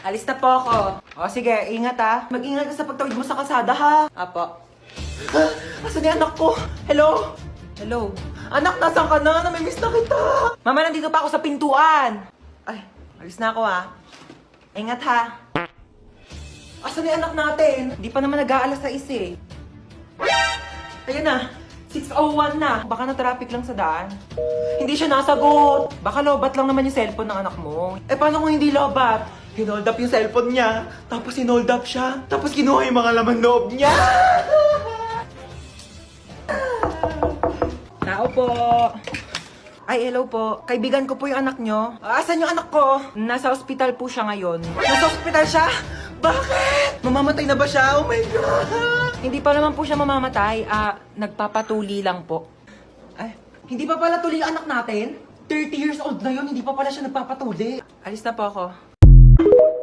Alis na po ako. O sige, ingat ha. Mag-ingat ka sa pagtawid mo sa kalsada ha. Apo. Asan yung anak ko? Hello? Hello? Anak, nasan ka na? Namimiss na kita. Mama, nandito pa ako sa pintuan. Ay, alis na ako ha. Ingat ha. Asan yung anak natin? Di pa naman nag-aalas sa eh. Ayun na. 6:01 na. Baka na-traffic lang sa daan. Hindi siya nasagot. Baka lobat lang naman yung cellphone ng anak mo. Eh, paano kung hindi lobat? Hinold up yung cellphone niya. Tapos hinold up siya. Tapos kinuha yung mga laman loob niya. Tao po. Ay, hello po. Kaibigan ko po yung anak nyo. Asan yung anak ko? Nasa ospital po siya ngayon. Nasa ospital siya? Bakit? Mamamatay na ba siya? Oh my God! Hindi pa naman po siya mamamatay. Nagpapatuli lang po. Ay, hindi pa pala tuli ang anak natin? 30 years old na yun, hindi pa pala siya nagpapatuli. Alis na po ako.